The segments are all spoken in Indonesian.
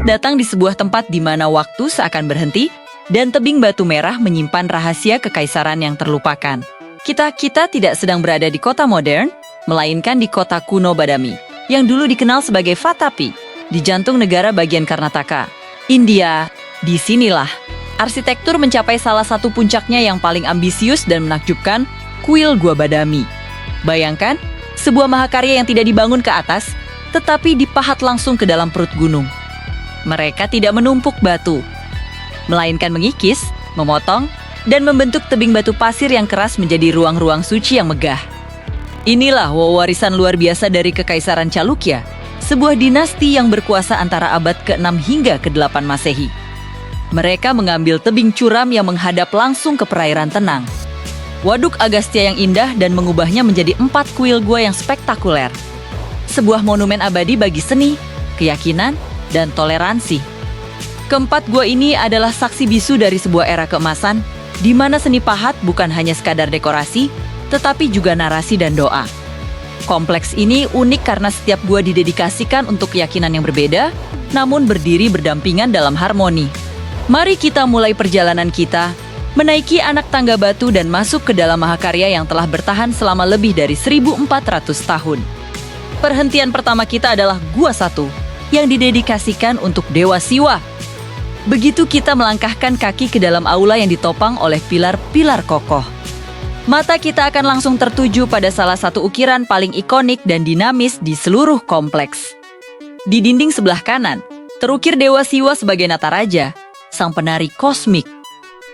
Selamat datang di sebuah tempat di mana waktu seakan berhenti dan tebing batu merah menyimpan rahasia kekaisaran yang terlupakan. Kita tidak sedang berada di kota modern, melainkan di kota kuno Badami, yang dulu dikenal sebagai Vatapi, di jantung negara bagian Karnataka, India. Di sinilah arsitektur mencapai salah satu puncaknya yang paling ambisius dan menakjubkan, kuil Gua Badami. Bayangkan, sebuah mahakarya yang tidak dibangun ke atas, tetapi dipahat langsung ke dalam perut gunung. Mereka tidak menumpuk batu, melainkan mengikis, memotong, dan membentuk tebing batu pasir yang keras menjadi ruang-ruang suci yang megah. Inilah warisan luar biasa dari Kekaisaran Chalukya, sebuah dinasti yang berkuasa antara abad ke-6 hingga ke-8 Masehi. Mereka mengambil tebing curam yang menghadap langsung ke perairan tenang, Waduk Agastya yang indah dan mengubahnya menjadi 4 kuil gua yang spektakuler. Sebuah monumen abadi bagi seni, keyakinan, dan toleransi. Keempat gua ini adalah saksi bisu dari sebuah era keemasan, di mana seni pahat bukan hanya sekadar dekorasi, tetapi juga narasi dan doa. Kompleks ini unik karena setiap gua didedikasikan untuk keyakinan yang berbeda, namun berdiri berdampingan dalam harmoni. Mari kita mulai perjalanan kita, menaiki anak tangga batu dan masuk ke dalam mahakarya yang telah bertahan selama lebih dari 1.400 tahun. Perhentian pertama kita adalah Gua 1, yang didedikasikan untuk Dewa Siwa. Begitu kita melangkahkan kaki ke dalam aula yang ditopang oleh pilar-pilar kokoh, mata kita akan langsung tertuju pada salah satu ukiran paling ikonik dan dinamis di seluruh kompleks. Di dinding sebelah kanan, terukir Dewa Siwa sebagai Nataraja, sang penari kosmik.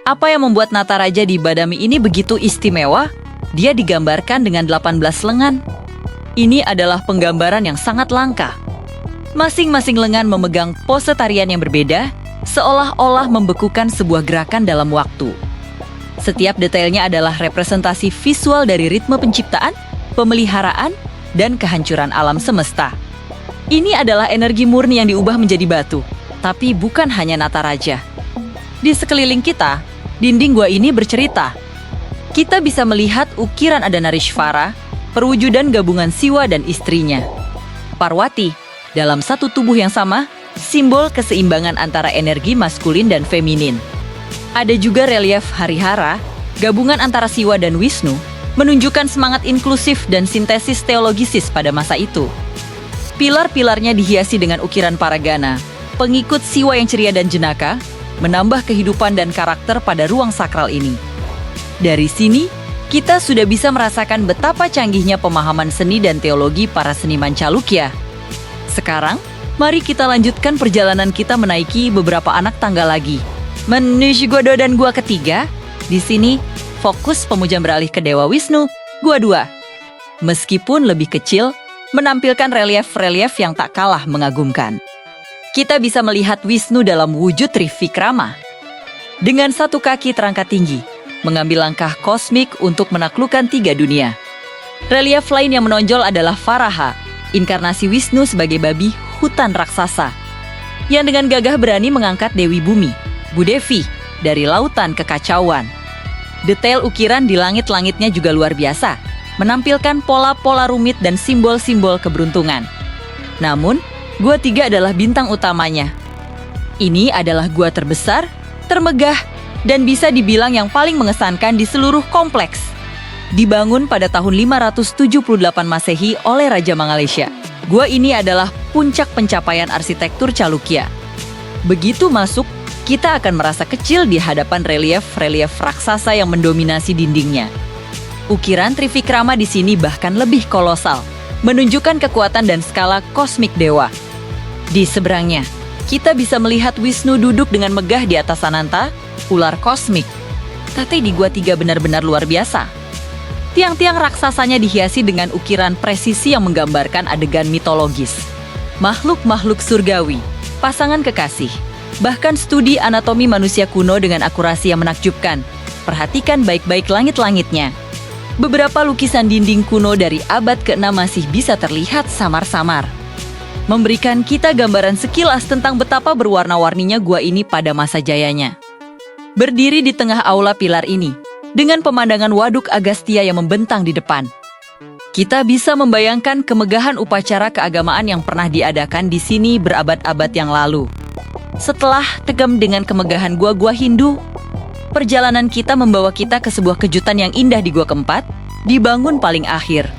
Apa yang membuat Nataraja di Badami ini begitu istimewa? Dia digambarkan dengan 18 lengan. Ini adalah penggambaran yang sangat langka. Masing-masing lengan memegang pose tarian yang berbeda, seolah-olah membekukan sebuah gerakan dalam waktu. Setiap detailnya adalah representasi visual dari ritme penciptaan, pemeliharaan, dan kehancuran alam semesta. Ini adalah energi murni yang diubah menjadi batu, tapi bukan hanya Nataraja. Di sekeliling kita, dinding gua ini bercerita. Kita bisa melihat ukiran Ardanarishvara, perwujudan gabungan Siwa dan istrinya, Parwati. Dalam satu tubuh yang sama, simbol keseimbangan antara energi maskulin dan feminin. Ada juga relief Harihara, gabungan antara Siwa dan Wisnu, menunjukkan semangat inklusif dan sintesis teologisis pada masa itu. Pilar-pilarnya dihiasi dengan ukiran Paragana, pengikut Siwa yang ceria dan jenaka, menambah kehidupan dan karakter pada ruang sakral ini. Dari sini, kita sudah bisa merasakan betapa canggihnya pemahaman seni dan teologi para seniman Chalukya. Sekarang, mari kita lanjutkan perjalanan kita menaiki beberapa anak tangga lagi, menuju Gua 2 dan Gua ketiga. Di sini, fokus pemujaan beralih ke Dewa Wisnu, Gua 2. Meskipun lebih kecil, menampilkan relief-relief yang tak kalah mengagumkan. Kita bisa melihat Wisnu dalam wujud Trivikrama. Dengan satu kaki terangkat tinggi, mengambil langkah kosmik untuk menaklukkan 3 dunia. Relief lain yang menonjol adalah Varaha, inkarnasi Wisnu sebagai babi hutan raksasa, yang dengan gagah berani mengangkat Dewi Bumi, Budevi, dari lautan kekacauan. Detail ukiran di langit-langitnya juga luar biasa, menampilkan pola-pola rumit dan simbol-simbol keberuntungan. Namun, Gua 3 adalah bintang utamanya. Ini adalah gua terbesar, termegah, dan bisa dibilang yang paling mengesankan di seluruh kompleks. Dibangun pada tahun 578 Masehi oleh Raja Mangalesia, gua ini adalah puncak pencapaian arsitektur Chalukya. Begitu masuk, kita akan merasa kecil di hadapan relief-relief raksasa yang mendominasi dindingnya. Ukiran Trivikrama di sini bahkan lebih kolosal, menunjukkan kekuatan dan skala kosmik dewa. Di seberangnya, kita bisa melihat Wisnu duduk dengan megah di atas Sananta, ular kosmik. Tapi di Gua 3 benar-benar luar biasa. Tiang-tiang raksasanya dihiasi dengan ukiran presisi yang menggambarkan adegan mitologis. Makhluk-makhluk surgawi, pasangan kekasih, bahkan studi anatomi manusia kuno dengan akurasi yang menakjubkan. Perhatikan baik-baik langit-langitnya. Beberapa lukisan dinding kuno dari abad ke-6 masih bisa terlihat samar-samar, memberikan kita gambaran sekilas tentang betapa berwarna-warninya gua ini pada masa jayanya. Berdiri di tengah aula pilar ini, dengan pemandangan Waduk Agastya yang membentang di depan, kita bisa membayangkan kemegahan upacara keagamaan yang pernah diadakan di sini berabad-abad yang lalu. Setelah tegam dengan kemegahan gua-gua Hindu, perjalanan kita membawa kita ke sebuah kejutan yang indah di gua keempat, dibangun paling akhir.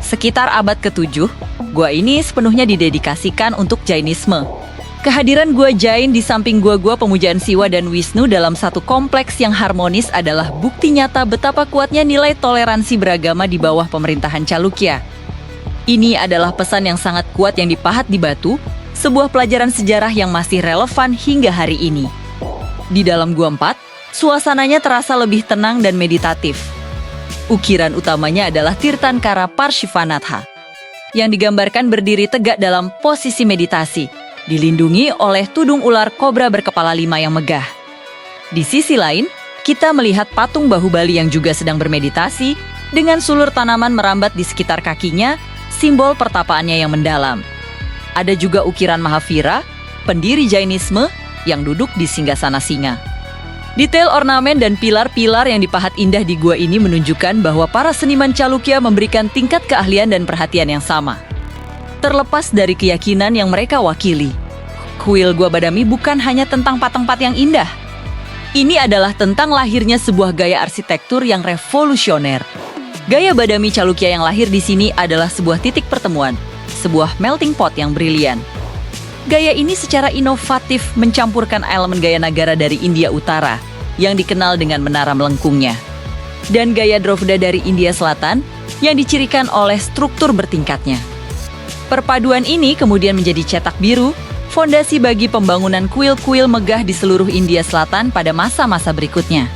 Sekitar abad ke-7, gua ini sepenuhnya didedikasikan untuk Jainisme. Kehadiran gua Jain di samping gua-gua pemujaan Siwa dan Wisnu dalam satu kompleks yang harmonis adalah bukti nyata betapa kuatnya nilai toleransi beragama di bawah pemerintahan Chalukya. Ini adalah pesan yang sangat kuat yang dipahat di batu, sebuah pelajaran sejarah yang masih relevan hingga hari ini. Di dalam Gua 4, suasananya terasa lebih tenang dan meditatif. Ukiran utamanya adalah Tirthankara Parshivanatha, yang digambarkan berdiri tegak dalam posisi meditasi, dilindungi oleh tudung ular kobra berkepala 5 yang megah. Di sisi lain, kita melihat patung Bahubali yang juga sedang bermeditasi, dengan sulur tanaman merambat di sekitar kakinya, simbol pertapaannya yang mendalam. Ada juga ukiran Mahavira, pendiri Jainisme, yang duduk di singgasana singa. Detail ornamen dan pilar-pilar yang dipahat indah di gua ini menunjukkan bahwa para seniman Chalukya memberikan tingkat keahlian dan perhatian yang sama. Terlepas dari keyakinan yang mereka wakili, kuil Gua Badami bukan hanya tentang tempat yang indah. Ini adalah tentang lahirnya sebuah gaya arsitektur yang revolusioner. Gaya Badami Chalukya yang lahir di sini adalah sebuah titik pertemuan, sebuah melting pot yang brilian. Gaya ini secara inovatif mencampurkan elemen gaya Nagara dari India Utara, yang dikenal dengan menara melengkungnya, dan gaya Drovda dari India Selatan, yang dicirikan oleh struktur bertingkatnya. Perpaduan ini kemudian menjadi cetak biru, fondasi bagi pembangunan kuil-kuil megah di seluruh India Selatan pada masa-masa berikutnya.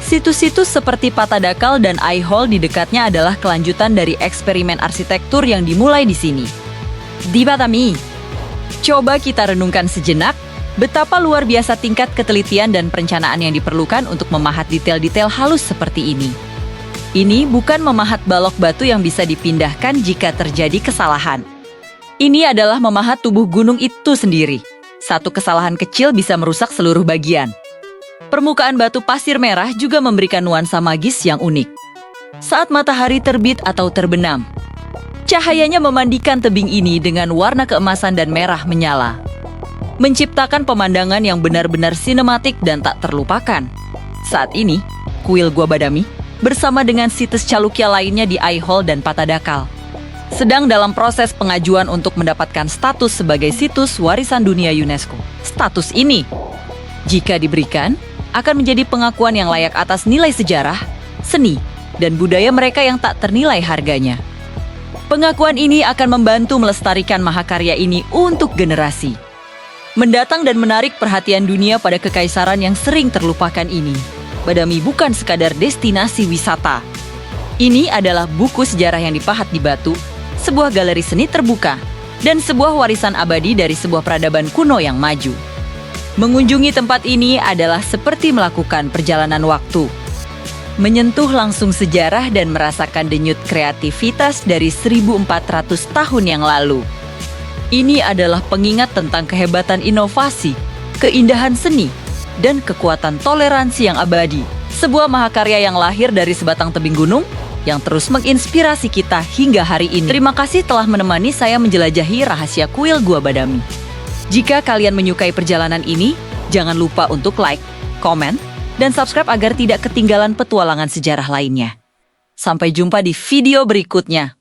Situs-situs seperti Patadakal dan Aihole di dekatnya adalah kelanjutan dari eksperimen arsitektur yang dimulai di sini. Di Badami, coba kita renungkan sejenak betapa luar biasa tingkat ketelitian dan perencanaan yang diperlukan untuk memahat detail-detail halus seperti ini. Ini bukan memahat balok batu yang bisa dipindahkan jika terjadi kesalahan. Ini adalah memahat tubuh gunung itu sendiri. Satu kesalahan kecil bisa merusak seluruh bagian. Permukaan batu pasir merah juga memberikan nuansa magis yang unik. Saat matahari terbit atau terbenam, cahayanya memandikan tebing ini dengan warna keemasan dan merah menyala, menciptakan pemandangan yang benar-benar sinematik dan tak terlupakan. Saat ini, kuil Gua Badami bersama dengan situs Chalukya lainnya di Aihole dan Patadakal sedang dalam proses pengajuan untuk mendapatkan status sebagai situs warisan dunia UNESCO. Status ini, jika diberikan, akan menjadi pengakuan yang layak atas nilai sejarah, seni, dan budaya mereka yang tak ternilai harganya. Pengakuan ini akan membantu melestarikan mahakarya ini untuk generasi mendatang dan menarik perhatian dunia pada kekaisaran yang sering terlupakan ini. Badami bukan sekadar destinasi wisata. Ini adalah buku sejarah yang dipahat di batu, sebuah galeri seni terbuka, dan sebuah warisan abadi dari sebuah peradaban kuno yang maju. Mengunjungi tempat ini adalah seperti melakukan perjalanan waktu, menyentuh langsung sejarah dan merasakan denyut kreativitas dari 1400 tahun yang lalu. Ini adalah pengingat tentang kehebatan inovasi, keindahan seni, dan kekuatan toleransi yang abadi. Sebuah mahakarya yang lahir dari sebatang tebing gunung yang terus menginspirasi kita hingga hari ini. Terima kasih telah menemani saya menjelajahi rahasia kuil Gua Badami. Jika kalian menyukai perjalanan ini, jangan lupa untuk like, komen, dan subscribe agar tidak ketinggalan petualangan sejarah lainnya. Sampai jumpa di video berikutnya.